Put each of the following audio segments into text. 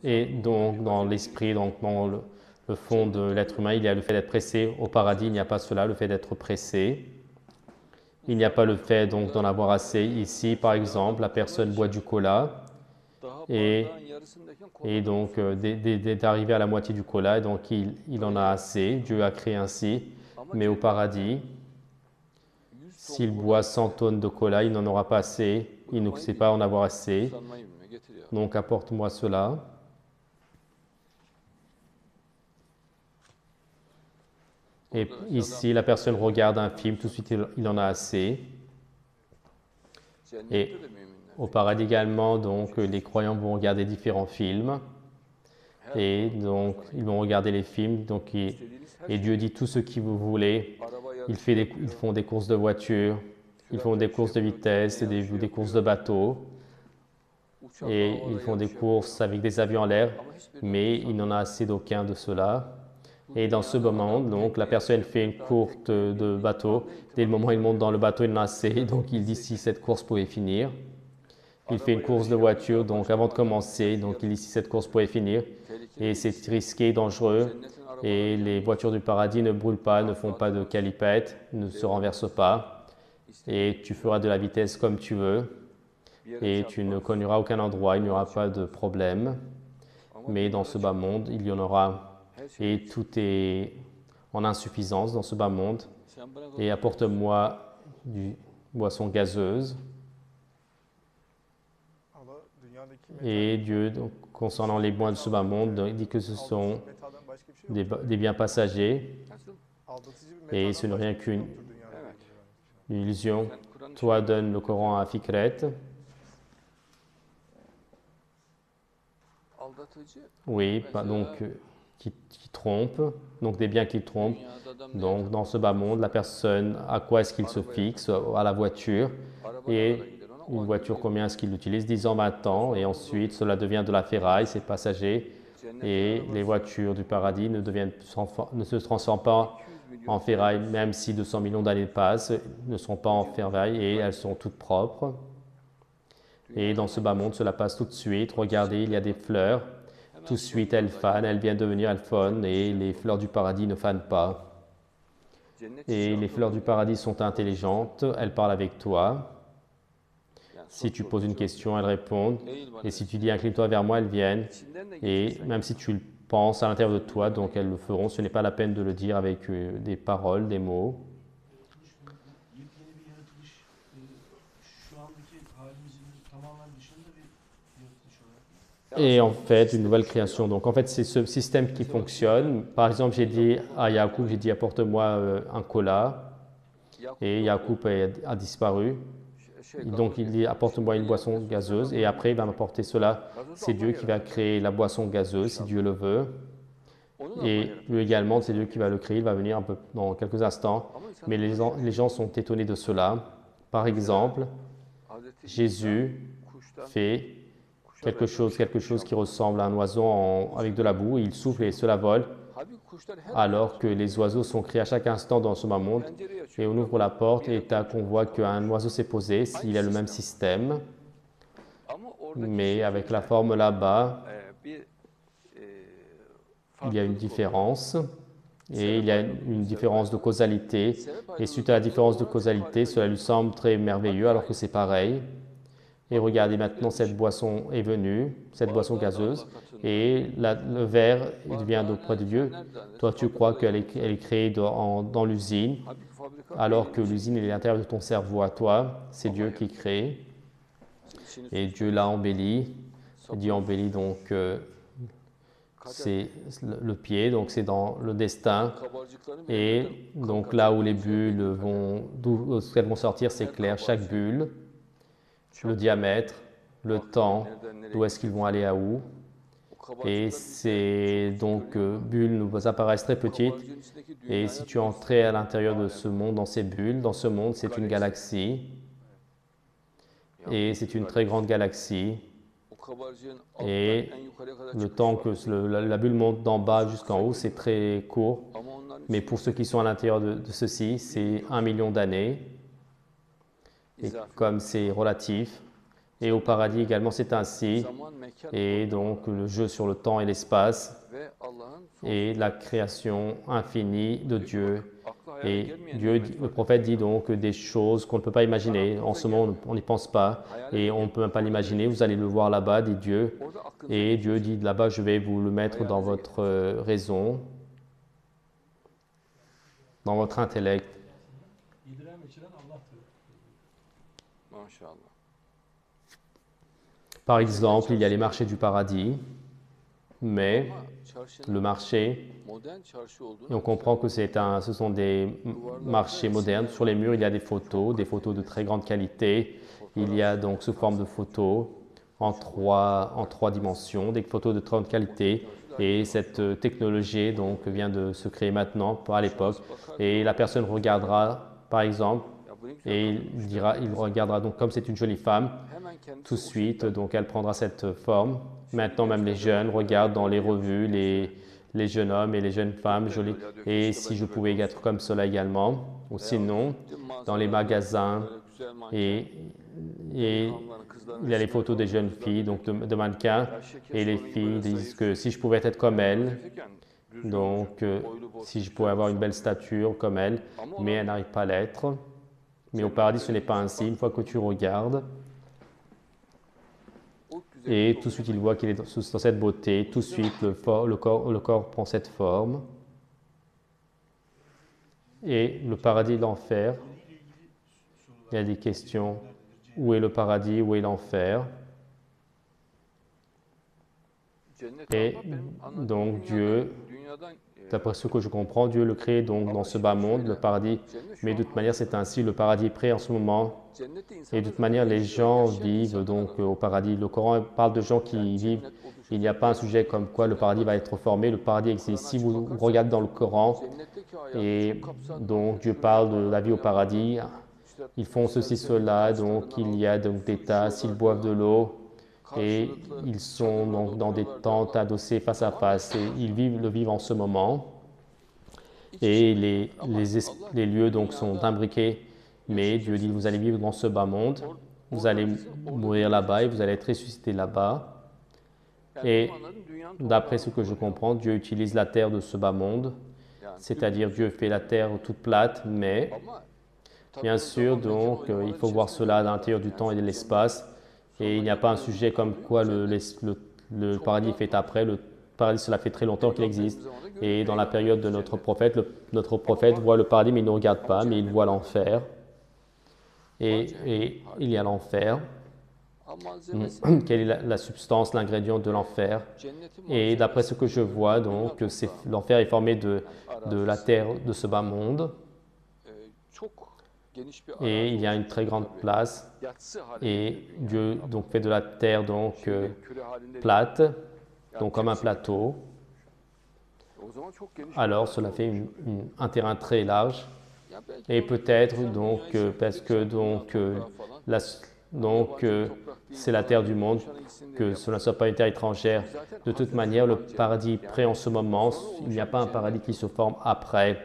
Et donc, dans l'esprit, donc dans le fond de l'être humain, il y a le fait d'être pressé. Au paradis, il n'y a pas cela, le fait d'être pressé. Il n'y a pas le fait donc d'en avoir assez. Ici, par exemple, la personne boit du cola et donc d'arriver à la moitié du cola, et donc il en a assez. Dieu a créé ainsi. Mais au paradis, s'il boit 100 tonnes de cola, il n'en aura pas assez. Il ne sait pas en avoir assez. Donc apporte-moi cela. Et ici, la personne regarde un film, tout de suite il en a assez. Et au paradis également, donc les croyants vont regarder différents films. Et donc ils vont regarder les films. Donc, et Dieu dit tout ce que vous voulez. Ils font des courses de voitures, ils font des courses de vitesse, des courses de bateaux. Et ils font des courses avec des avions en l'air, mais il n'en a assez d'aucun de cela. Et dans ce moment, donc, la personne fait une course de bateau. Dès le moment où il monte dans le bateau, il en a assez. Donc, il dit si cette course pouvait finir. Il fait une course de voiture. Donc, avant de commencer, donc, il dit si cette course pouvait finir. Et c'est risqué, dangereux. Et les voitures du paradis ne brûlent pas, ne font pas de calipette, ne se renversent pas. Et tu feras de la vitesse comme tu veux. Et tu ne cogneras aucun endroit, il n'y aura pas de problème. Mais dans ce bas monde, il y en aura. Et tout est en insuffisance dans ce bas monde. Et apporte-moi du boisson gazeuse. Et Dieu, donc, concernant les biens de ce bas monde, il dit que ce sont des biens passagers. Et ce n'est rien qu'une illusion. Toi, donne le Coran à Fikret. Oui, donc qui trompe, donc des biens qui trompent. Donc dans ce bas monde, la personne, à quoi est-ce qu'il se fixe? À la voiture. Et une voiture, combien est-ce qu'il l'utilise? 10 ans, 20 ans. Et ensuite, cela devient de la ferraille, c'est passager. Et les voitures du paradis ne se transforment pas en ferraille, même si 200 millions d'années passent, ne sont pas en ferraille et elles sont toutes propres. Et dans ce bas monde, cela passe tout de suite. Regardez, il y a des fleurs. Tout de suite, elles fanent, elles viennent devenir, elles fauvent, et les fleurs du paradis ne fanent pas. Et les fleurs du paradis sont intelligentes, elles parlent avec toi. Si tu poses une question, elles répondent. Et si tu dis incline-toi vers moi, elles viennent. Et même si tu le penses à l'intérieur de toi, donc elles le feront. Ce n'est pas la peine de le dire avec des paroles, des mots. Et en fait, une nouvelle création. Donc en fait, c'est ce système qui fonctionne. Par exemple, j'ai dit à Yacoub, j'ai dit apporte-moi un cola. Et Yacoub a disparu. Donc il dit apporte-moi une boisson gazeuse. Et après, il va m'apporter cela. C'est Dieu qui va créer la boisson gazeuse, si Dieu le veut. Et lui également, c'est Dieu qui va le créer. Il va venir un peu dans quelques instants. Mais les gens sont étonnés de cela. Par exemple, Jésus fait quelque chose qui ressemble à un oiseau avec de la boue, il souffle et cela vole, alors que les oiseaux sont créés à chaque instant dans ce bas monde. Et on ouvre la porte et on voit qu'un oiseau s'est posé, s'il a le même système, mais avec la forme là-bas, il y a une différence. Et il y a une différence de causalité. Et suite à la différence de causalité, cela lui semble très merveilleux alors que c'est pareil. Et regardez maintenant, cette boisson est venue, cette boisson gazeuse, et le verre vient d'auprès de Dieu. Toi, tu crois qu'elle est créée dans l'usine, alors que l'usine est à l'intérieur de ton cerveau à toi. C'est Dieu qui crée. Et Dieu l'a embelli. Dieu embellit donc c'est le pied, donc c'est dans le destin. Et donc là où les bulles d'où elles vont sortir, c'est clair, chaque bulle. Le diamètre, le temps, d'où est-ce qu'ils vont aller à où. Et ces bulles nous apparaissent très petites. Et si tu entrais à l'intérieur de ce monde, dans ces bulles, dans ce monde, c'est une galaxie. Et c'est une très grande galaxie. Et le temps que la bulle monte d'en bas jusqu'en haut, c'est très court. Mais pour ceux qui sont à l'intérieur de ceci, c'est 1 million d'années. Et comme c'est relatif, Et au paradis également, c'est ainsi. Et donc le jeu sur le temps et l'espace et la création infinie de Dieu. Et Dieu, le prophète dit donc des choses qu'on ne peut pas imaginer. En ce moment, on n'y pense pas et on ne peut même pas l'imaginer. Vous allez le voir là-bas, dit Dieu. Et Dieu dit là-bas, je vais vous le mettre dans votre raison, dans votre intellect. Par exemple, il y a les marchés du paradis, mais le marché, et on comprend que ce sont des marchés modernes. Sur les murs, il y a des photos de très grande qualité. Il y a donc sous forme de photos en trois dimensions, des photos de très grande qualité. Et cette technologie donc vient de se créer maintenant, pas à l'époque. Et la personne regardera, par exemple, et il regardera donc comme c'est une jolie femme, tout de suite, donc elle prendra cette forme. Maintenant, même les jeunes regardent dans les revues les jeunes hommes et les jeunes femmes jolies. Et si je pouvais être comme cela également, ou sinon, dans les magasins, et il y a les photos des jeunes filles, donc de mannequins, et les filles disent que si je pouvais être comme elles, donc si je pouvais avoir une belle stature comme elle, mais elle n'arrive pas à l'être. Mais au paradis, ce n'est pas ainsi. Une fois que tu regardes, et tout de suite, il voit qu'il est dans cette beauté. Tout de suite, le corps prend cette forme. Et le paradis et l'enfer, il y a des questions. Où est le paradis? Où est l'enfer? Et donc Dieu, d'après ce que je comprends, Dieu le crée donc dans ce bas monde, le paradis. Mais de toute manière, c'est ainsi. Le paradis est prêt en ce moment. Et de toute manière, les gens vivent donc au paradis. Le Coran parle de gens qui vivent. Il n'y a pas un sujet comme quoi le paradis va être formé. Le paradis existe. Si vous regardez dans le Coran, et donc Dieu parle de la vie au paradis, ils font ceci, cela. Donc il y a donc des tasses, ils boivent de l'eau. Et ils sont donc dans des tentes adossées face à face. Et ils vivent en ce moment. Et les lieux donc sont imbriqués. Mais Dieu dit, vous allez vivre dans ce bas monde, vous allez mourir là-bas et vous allez être ressuscité là-bas. Et d'après ce que je comprends, Dieu utilise la terre de ce bas monde, c'est-à-dire Dieu fait la terre toute plate, mais bien sûr, donc, il faut voir cela à l'intérieur du temps et de l'espace. Et il n'y a pas un sujet comme quoi le paradis est fait après. Le paradis, cela fait très longtemps qu'il existe. Et dans la période de notre prophète voit le paradis, mais il ne regarde pas, mais il voit l'enfer. Et il y a l'enfer. Quelle est la substance, l'ingrédient de l'enfer? Et d'après ce que je vois, donc, l'enfer est formé de la terre de ce bas monde. Et il y a une très grande place. Et Dieu donc fait de la terre donc plate, donc comme un plateau. Alors cela fait un terrain très large. Et peut-être donc parce que c'est la terre du monde, que cela ne soit pas une terre étrangère. De toute manière, le paradis est prêt en ce moment. Il n'y a pas un paradis qui se forme après.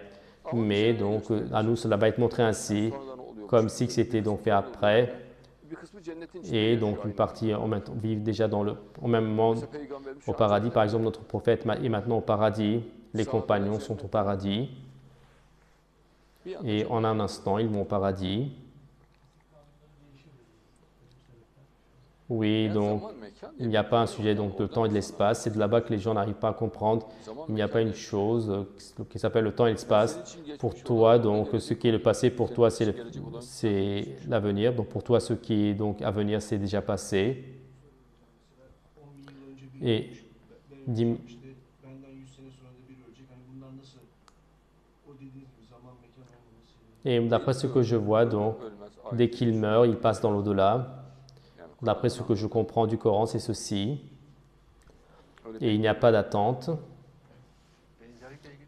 Mais donc à nous, cela va être montré ainsi, comme si c'était donc fait après. Et donc une partie vit déjà au même monde au paradis. Par exemple, notre prophète est maintenant au paradis. Les compagnons sont au paradis. Et en un instant, ils vont au paradis. Oui, donc il n'y a pas un sujet donc, de temps et de l'espace. C'est de là-bas que les gens n'arrivent pas à comprendre. Il n'y a pas une chose qui s'appelle le temps et l'espace. Pour toi, donc ce qui est le passé, pour toi, c'est l'avenir. Donc pour toi, ce qui est donc à venir, c'est déjà passé. Et d'après ce que je vois, donc, dès qu'il meurt, il passe dans l'au-delà. D'après ce que je comprends du Coran, c'est ceci. Et il n'y a pas d'attente.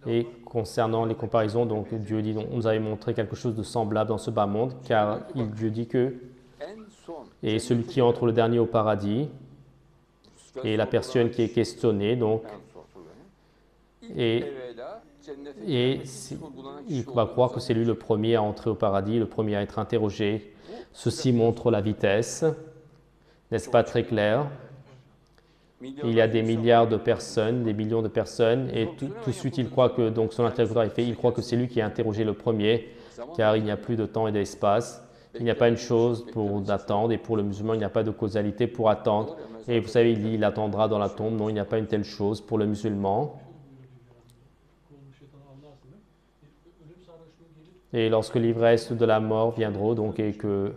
Et concernant les comparaisons, donc Dieu dit, on nous avait montré quelque chose de semblable dans ce bas monde, car Dieu dit que et celui qui entre le dernier au paradis, et la personne qui est questionnée, donc, et il va croire que c'est lui le premier à entrer au paradis, le premier à être interrogé. Ceci montre la vitesse. N'est-ce pas très clair? Il y a des milliards de personnes, des millions de personnes, et tout de suite il croit que, donc son interlocuteur il croit que c'est lui qui a interrogé le premier, car il n'y a plus de temps et d'espace. Il n'y a pas une chose pour d'attendre, et pour le musulman, il n'y a pas de causalité pour attendre. Et vous savez, il dit, il attendra dans la tombe. Non, il n'y a pas une telle chose pour le musulman. Et lorsque l'ivresse de la mort viendra, donc, et que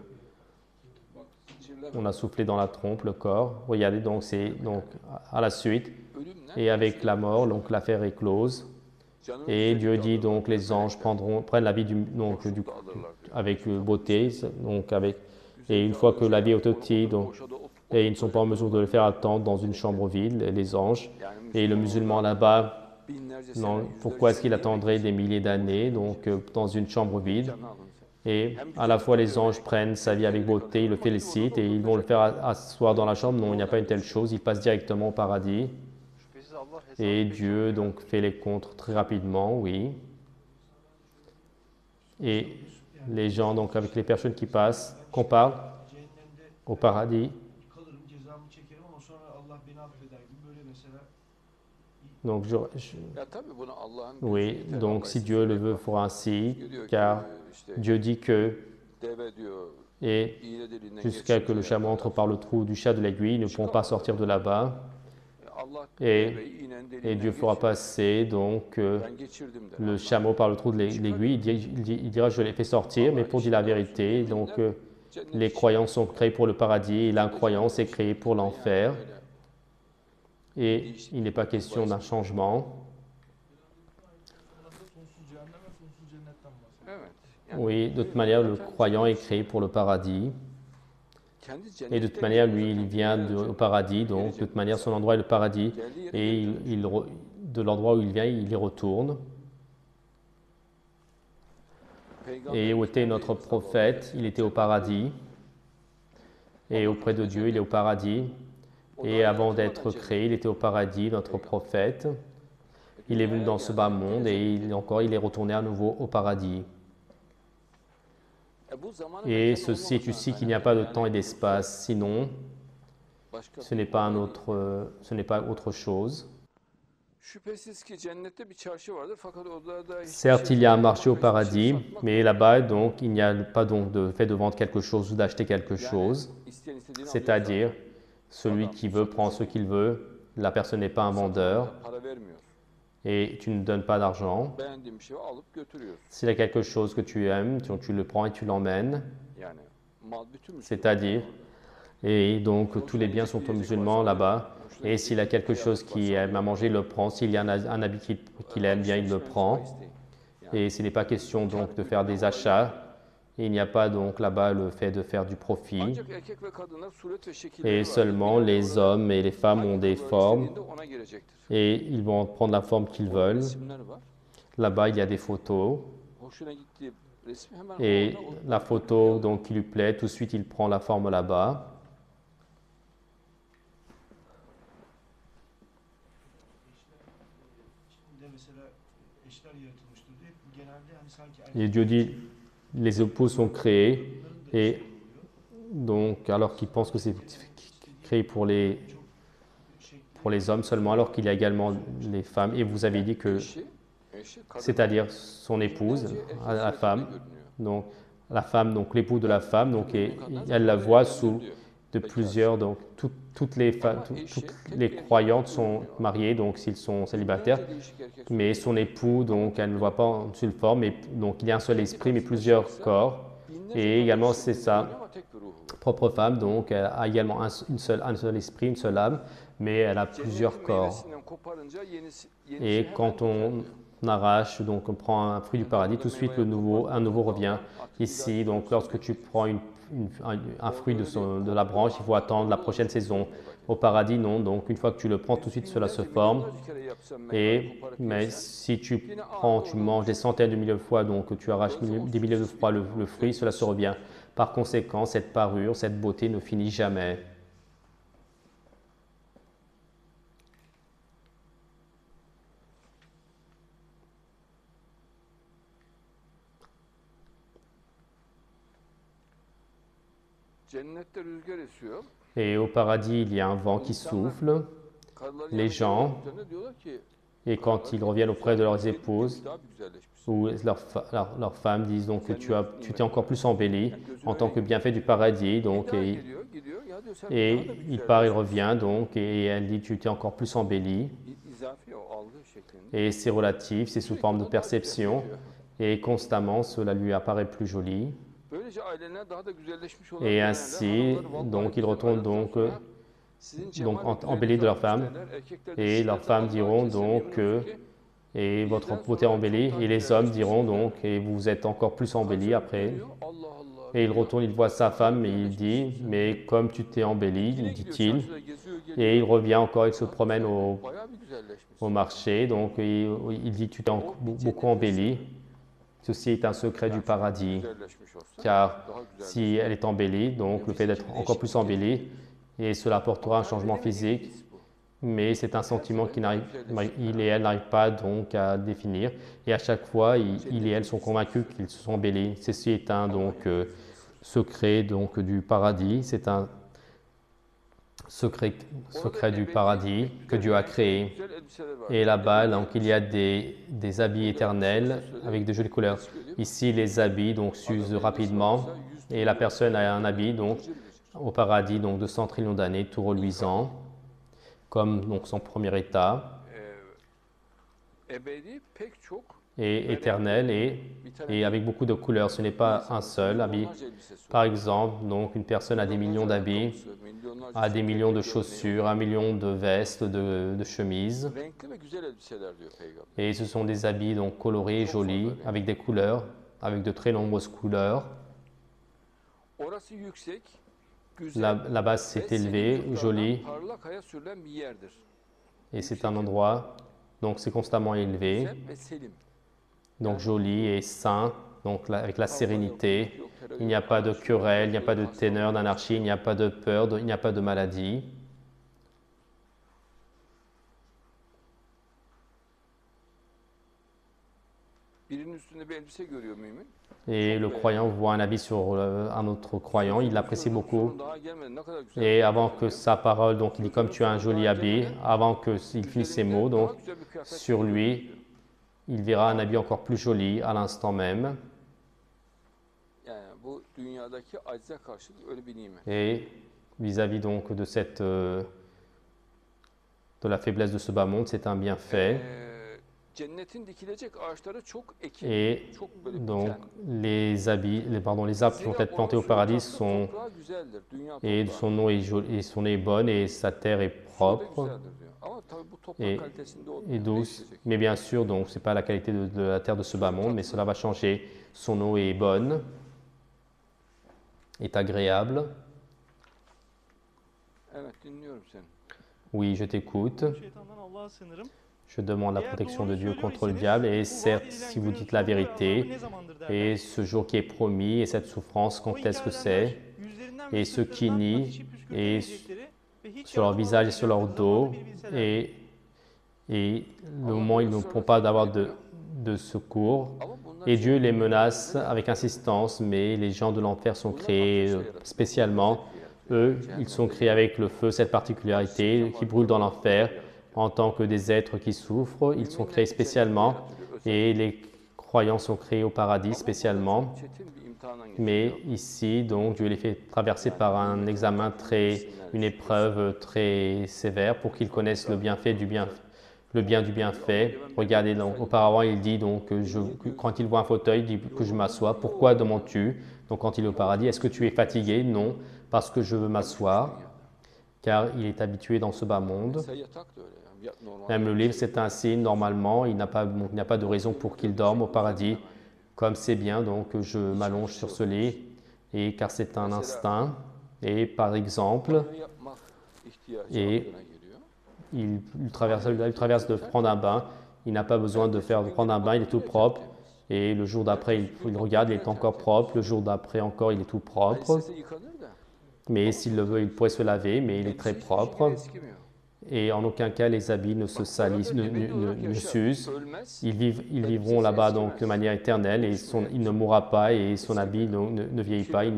on a soufflé dans la trompe le corps, regardez, donc c'est donc à la suite, et avec la mort, donc l'affaire est close. Et Dieu dit donc les anges prennent la vie avec beauté, donc et une fois que la vie est ôtée, donc, et ils ne sont pas en mesure de le faire attendre dans une chambre vide, les anges. Et le musulman là-bas, non, pourquoi est-ce qu'il attendrait des milliers d'années donc dans une chambre vide? Et à la fois les anges prennent sa vie avec beauté, ils le félicitent et ils vont le faire asseoir dans la chambre. Non, il n'y a pas une telle chose, il passe directement au paradis. Et Dieu donc fait les comptes très rapidement, oui. Et les gens, donc avec les personnes qui passent, qu'on parle au paradis. Donc, oui, donc si Dieu le veut, fera ainsi, car Dieu dit que, et jusqu'à que le chameau entre par le trou du chat de l'aiguille, ils ne pourront pas sortir de là-bas. Et Dieu fera passer donc le chameau par le trou de l'aiguille. Il dira, je l'ai fait sortir, mais pour dire la vérité, donc les croyants sont créés pour le paradis et l'incroyance est créée pour l'enfer. Et il n'est pas question d'un changement. Oui, de toute manière, le croyant est créé pour le paradis. Et de toute manière, lui, il vient au paradis, donc de toute manière, son endroit est le paradis. Et de l'endroit où il vient, il y retourne. Et où était notre prophète? Il était au paradis. Et auprès de Dieu, il est au paradis. Et avant d'être créé, il était au paradis, notre prophète. Il est venu dans ce bas monde et il est retourné à nouveau au paradis. Et ceci est ici qu'il n'y a pas de temps et d'espace, sinon ce n'est pas autre chose. Certes, il y a un marché au paradis, mais là-bas, donc, il n'y a pas donc de fait de vendre quelque chose ou d'acheter quelque chose. C'est-à-dire, celui qui veut prend ce qu'il veut. La personne n'est pas un vendeur et tu ne donnes pas d'argent. S'il y a quelque chose que tu aimes, tu le prends et tu l'emmènes. C'est-à-dire, et donc tous les biens sont aux musulmans là-bas. Et s'il a quelque chose qu'il aime à manger, il le prend. S'il y a un habit qu'il aime bien, il le prend. Et ce n'est pas question donc de faire des achats. Il n'y a pas donc là-bas le fait de faire du profit. Et seulement les hommes et les femmes ont des formes et ils vont prendre la forme qu'ils veulent. Là-bas, il y a des photos. Et la photo donc, qui lui plaît, tout de suite, il prend la forme là-bas. Et Dieu dit, les époux sont créés, et donc, alors qu'ils pensent que c'est créé pour les hommes seulement, alors qu'il y a également les femmes. Et vous avez dit que, c'est-à-dire son épouse, la femme, donc l'époux de la femme, donc elle la voit sous de plusieurs, donc toutes les croyantes sont mariées, donc s'ils sont célibataires, mais son époux, donc elle ne le voit pas en seule forme, et donc il y a un seul esprit, mais plusieurs corps, et également c'est sa propre femme, donc elle a également un seul esprit, une seule âme, mais elle a plusieurs corps. Et quand on arrache, donc on prend un fruit du paradis, tout de suite un nouveau revient ici. Donc lorsque tu prends un fruit de la branche, il faut attendre la prochaine saison. Au paradis, non. Donc une fois que tu le prends, tout de suite cela se forme. Mais si tu manges des centaines de milliers de fois, donc tu arraches des milliers de fois le fruit, cela se revient. Par conséquent, cette parure, cette beauté ne finit jamais. Et au paradis, il y a un vent qui souffle. Les gens, et quand ils reviennent auprès de leurs épouses ou leurs femmes, disent donc que tu t'es encore plus embelli en tant que bienfait du paradis. Donc, et il part, il revient, donc, et elle dit tu t'es encore plus embelli. Et c'est relatif, c'est sous forme de perception. Et constamment, cela lui apparaît plus joli. Et ainsi, donc, ils retournent donc embellis de leurs femmes. Et leurs femmes diront donc et votre beauté embellie. Et les hommes diront donc et vous êtes encore plus embellis après. Et il retourne, il voit sa femme et il dit mais comme tu t'es embelli, dit-il. Et il revient encore, il se promène au marché. Donc il dit tu t'es beaucoup embelli. Ceci est un secret du paradis, car si elle est embellie, donc le fait d'être encore plus embellie, et cela apportera un changement physique, mais c'est un sentiment qu'il et elle n'arrivent pas donc à définir, et à chaque fois, il et elle sont convaincus qu'ils se sont embellis. Ceci est un secret donc du paradis, c'est un secret du paradis que Dieu a créé. Et là-bas, donc, il y a des habits éternels avec de jolies couleurs. Ici, les habits donc s'usent rapidement et la personne a un habit donc au paradis donc de 100 trillions d'années, tout reluisant, comme donc son premier état, et éternel et avec beaucoup de couleurs. Ce n'est pas un seul habit. Par exemple, donc une personne a des millions d'habits, a des millions de chaussures, 1 million de vestes, de chemises. Et ce sont des habits donc colorés, jolis, avec des couleurs, avec de très nombreuses couleurs. Là-bas, c'est élevé, joli, et c'est un endroit, donc c'est constamment élevé, donc joli et sain, donc avec la sérénité. Il n'y a pas de querelle, il n'y a pas de ténor, d'anarchie, il n'y a pas de peur, il n'y a pas de maladie. Et le croyant voit un habit sur un autre croyant, il l'apprécie beaucoup. Et avant que sa parole, donc il dit comme tu as un joli habit, avant qu'il finisse ses mots, donc sur lui, il verra un habit encore plus joli à l'instant même. Et vis-à-vis donc de de la faiblesse de ce bas monde, c'est un bienfait. Et donc les arbres qui vont être plantés au paradis et son eau est bonne et sa terre est propre et douce. Mais bien sûr, donc c'est pas la qualité de la terre de ce bas monde, mais cela va changer. Son eau est bonne, est agréable. Oui, je t'écoute. Je demande la protection de Dieu contre le diable. Et certes, si vous dites la vérité, et ce jour qui est promis, et cette souffrance, quand est-ce que c'est? Et ceux qui nient, et sur leur visage et sur leur dos, et le moment où ils ne pourront pas avoir de secours. Et Dieu les menace avec insistance, mais les gens de l'enfer sont créés spécialement. Eux, ils sont créés avec le feu, cette particularité qui brûle dans l'enfer. En tant que des êtres qui souffrent, ils sont créés spécialement et les croyants sont créés au paradis spécialement. Mais ici, donc, Dieu les fait traverser par un examen une épreuve très sévère pour qu'ils connaissent le bienfait le bien du bienfait. Regardez, donc, auparavant, il dit donc quand il voit un fauteuil, il dit que je m'assois. Pourquoi demandes-tu? Donc, quand il est au paradis, est-ce que tu es fatigué? Non, parce que je veux m'asseoir, car il est habitué dans ce bas monde. Même le livre, c'est un signe, normalement, il n'y a pas de raison pour qu'il dorme au paradis. Comme c'est bien, donc je m'allonge sur ce lit, car c'est un instinct. Et par exemple, et il traverse de prendre un bain, il n'a pas besoin de prendre un bain, il est tout propre. Et le jour d'après, il regarde, il est encore propre. Le jour d'après encore, il est tout propre. Mais s'il le veut, il pourrait se laver, mais il est très propre. Et en aucun cas, les habits ne se salissent, ne s'usent. Ils vivront là-bas donc de manière éternelle et il ne mourra pas et son habit ne vieillit pas, il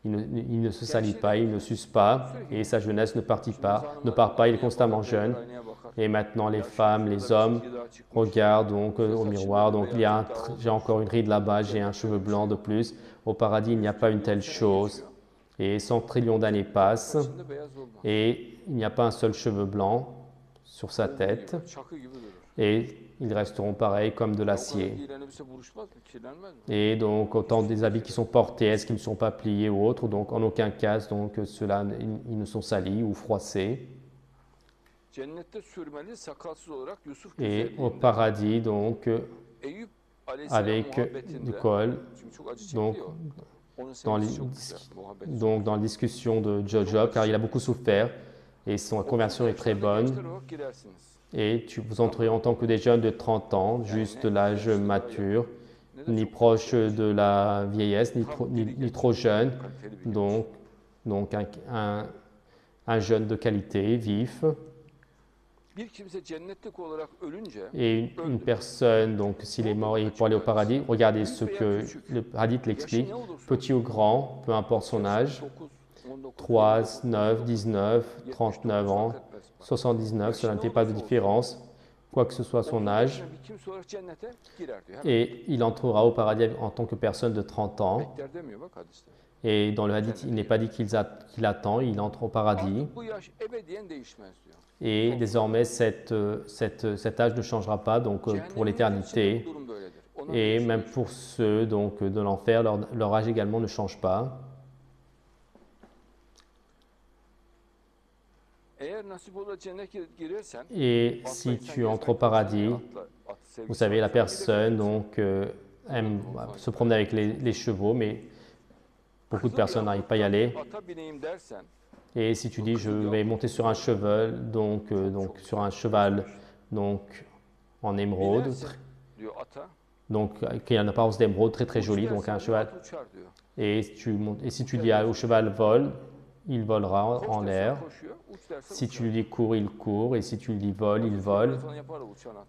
il ne se salit pas, il ne s'use pas, et sa jeunesse ne part pas, il est constamment jeune. Et maintenant, les femmes, les hommes regardent donc au miroir, donc j'ai encore une ride là-bas, j'ai un cheveu blanc de plus. Au paradis, il n'y a pas une telle chose. Et 100 trillions d'années passent, et il n'y a pas un seul cheveu blanc sur sa tête, et ils resteront pareils comme de l'acier. Et donc, autant des habits qui sont portés, est-ce qu'ils ne sont pas pliés ou autres, donc en aucun cas, donc ceux-là, ils ne sont salis ou froissés. Et au paradis, donc, avec Nicole, donc, dans la discussion de Job, car il a beaucoup souffert et son conversion est très bonne. Et vous entrez en tant que des jeunes de 30 ans, juste l'âge mature, ni proche de la vieillesse, ni trop jeune, donc un jeune de qualité, vif. Et une personne, donc s'il est mort et pour aller au paradis, regardez ce que le hadith l'explique, petit ou grand, peu importe son âge, 3, 9, 19, 39 ans, 79, cela ne fait pas de différence, quoi que ce soit son âge. Et il entrera au paradis en tant que personne de 30 ans. Et dans le hadith, il n'est pas dit qu'il attend, il entre au paradis. Et désormais, cet âge ne changera pas donc, pour l'éternité. Et même pour ceux donc, de l'enfer, leur âge également ne change pas. Et si tu entres au paradis, vous savez, la personne donc, aime se promener avec les chevaux, mais beaucoup de personnes n'arrivent pas à y aller. Et si tu dis, je vais monter sur un cheval, donc sur un cheval donc, en émeraude, donc qui a une apparence d'émeraude très très jolie, donc un cheval. Et si tu dis au cheval vole, il volera en l'air. Si tu lui dis cours, il court. Et si tu lui dis vole, il vole.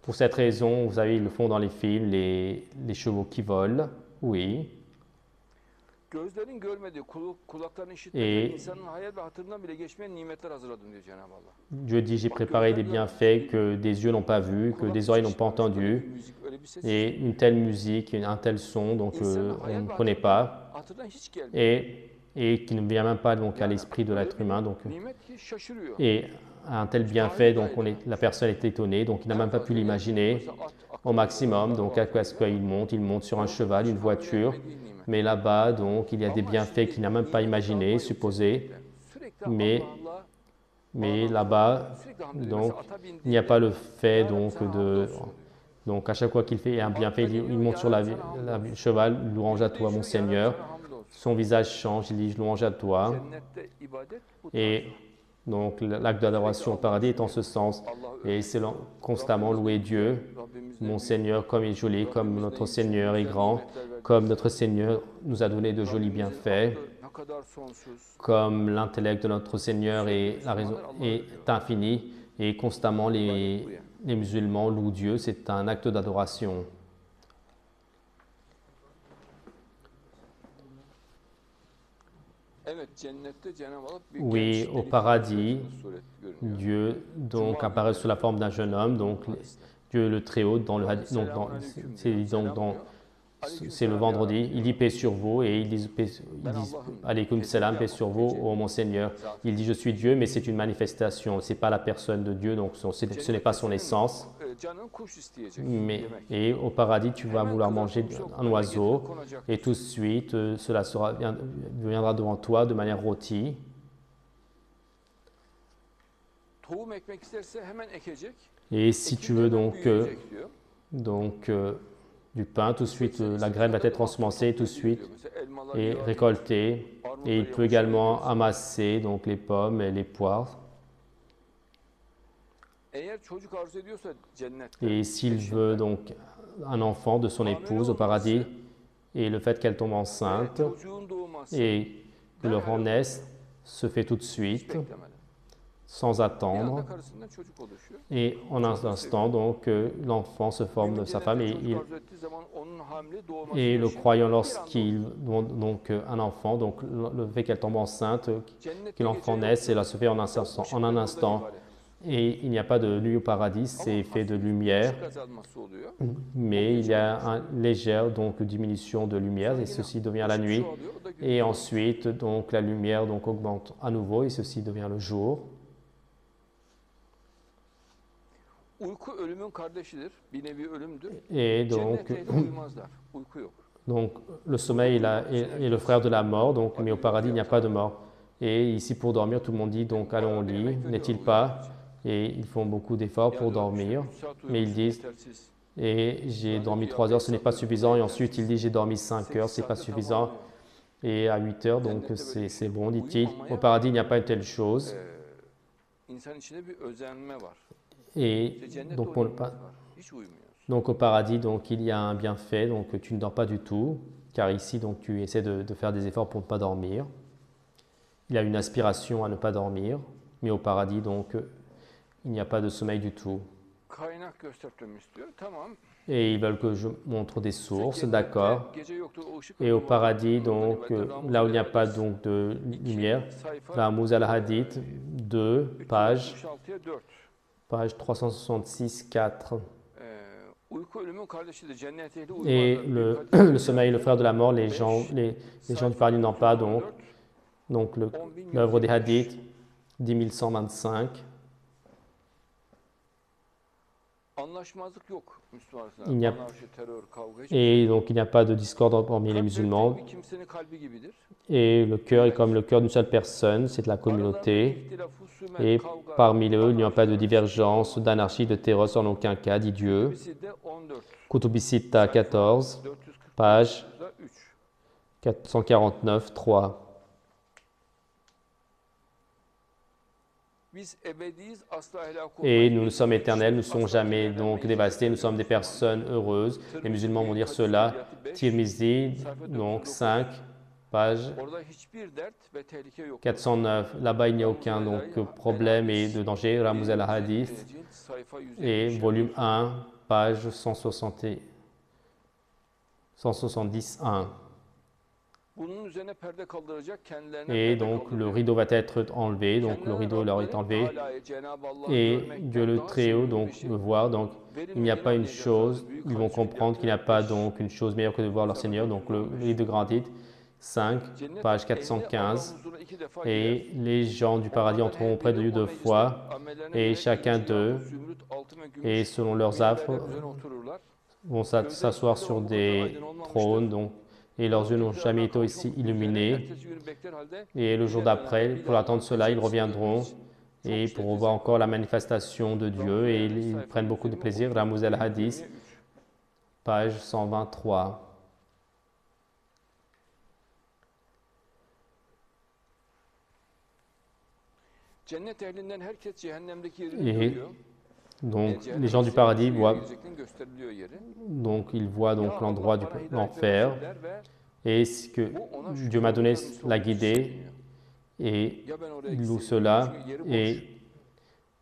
Pour cette raison, vous savez, ils le font dans les films, les chevaux qui volent, oui. Et Dieu dit, j'ai préparé des bienfaits que des yeux n'ont pas vus, que des oreilles n'ont pas entendus, et une telle musique, un tel son, donc on ne connaît pas, et qui ne vient même pas donc, à l'esprit de l'être humain. Donc, et un tel bienfait, donc la personne est étonnée, donc il n'a même pas pu l'imaginer au maximum. Donc à quoi est-ce qu'il monte? Il monte sur un cheval, une voiture, mais là-bas, donc il y a des bienfaits qu'il n'a même pas imaginés, supposés, mais là-bas, donc il n'y a pas le fait donc à chaque fois qu'il fait un bienfait, il monte sur le cheval, louange à toi, mon Seigneur. Son visage change, il dit louange à toi. Et donc l'acte d'adoration au paradis est en ce sens. Et c'est constamment louer Dieu, mon Seigneur, comme il est joli, comme notre Seigneur est grand, comme notre Seigneur nous a donné de jolis bienfaits, comme l'intellect de notre Seigneur et la raison est infini. Et constamment les musulmans louent Dieu, c'est un acte d'adoration. Oui, au paradis, Dieu donc apparaît sous la forme d'un jeune homme, donc Dieu le Très-Haut dans le hadith, c'est le vendredi, il dit paix sur vous et il dit alaykoum salam, paix sur vous, ô mon Seigneur. Il dit je suis Dieu, mais c'est une manifestation, c'est pas la personne de Dieu, donc ce n'est pas son essence. Et au paradis, tu vas vouloir manger un oiseau et tout de suite, cela viendra devant toi de manière rôtie. Et si tu veux donc du pain, tout de suite, la graine va être ensemencée tout de suite et récoltée. Et il peut également amasser donc les pommes et les poires. Et s'il veut donc un enfant de son épouse au paradis, et le fait qu'elle tombe enceinte et que l'enfant naisse se fait tout de suite, sans attendre. Et en un instant, donc, l'enfant se forme de sa femme et le croyant, lorsqu'il donc un enfant, donc le fait qu'elle tombe enceinte, que l'enfant naisse, cela se fait en un instant. Et il n'y a pas de nuit au paradis, c'est fait de lumière, mais il y a une légère donc, diminution de lumière et ceci devient la nuit. Et ensuite, donc, la lumière donc, augmente à nouveau et ceci devient le jour. Et donc le sommeil est le frère de la mort, donc, mais au paradis, il n'y a pas de mort. Et ici, pour dormir, tout le monde dit, donc, allons au lit, n'est-il pas? Et ils font beaucoup d'efforts pour dormir, mais ils disent, et j'ai dormi 3 heures, ce n'est pas suffisant. Et ensuite, il dit, j'ai dormi 5 heures, ce n'est pas suffisant. Et à 8 heures, donc c'est bon, dit-il. Au paradis, il n'y a pas une telle chose. Et donc au paradis, donc, il y a un bienfait, donc tu ne dors pas du tout, car ici, donc, tu essaies de faire des efforts pour ne pas dormir. Il y a une aspiration à ne pas dormir, mais au paradis, donc, il n'y a pas de sommeil du tout. Et ils veulent que je montre des sources, d'accord. Et au paradis, donc, là où il n'y a pas donc, de lumière, Ramuz al-Hadith, 2, page 366, 4. Et le sommeil, le frère de la mort, les gens du paradis n'ont pas, donc l'œuvre des hadiths, 10 125. Et donc il n'y a pas de discorde parmi les musulmans. Et le cœur est comme le cœur d'une seule personne, c'est de la communauté. Et parmi eux, il n'y a pas de divergence, d'anarchie, de terreur en aucun cas, dit Dieu. Kutub Sitta 14, page 449, 3. Et nous sommes éternels, nous ne sommes jamais donc dévastés, nous sommes des personnes heureuses. Les musulmans vont dire cela. Tirmizi, donc 5, page 409. Là-bas, il n'y a aucun donc, problème et de danger. Ramuz al-Hadith, et volume 1, page 170, 1. Et donc le rideau va être enlevé, donc le rideau leur est enlevé. Et Dieu le Très-Haut donc le voit, donc il n'y a pas une chose, ils vont comprendre qu'il n'y a pas donc une chose meilleure que de voir leur Seigneur. Donc le livre de Grand Titre, 5, page 415. Et les gens du paradis entreront près de Dieu 2 fois, et chacun d'eux, et selon leurs œuvres, vont s'asseoir sur des trônes, donc, et leurs yeux n'ont jamais été aussi illuminés. Et le jour d'après, pour attendre cela, ils reviendront et pour voir encore la manifestation de Dieu, et ils prennent beaucoup de plaisir. Ramuz al-Hadith, page 123. Et donc, les gens du paradis voient, donc, ils voient donc l'endroit de l'enfer, et ce que Dieu m'a donné la guidée, et il loue cela, et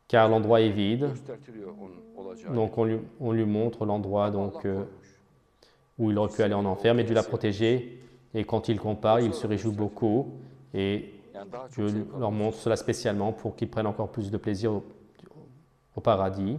car l'endroit est vide, donc on lui montre l'endroit donc où il aurait pu aller en enfer, mais Dieu l'a protégé, et quand il compare, il se réjouit beaucoup, et Dieu leur montre cela spécialement pour qu'ils prennent encore plus de plaisir au paradis.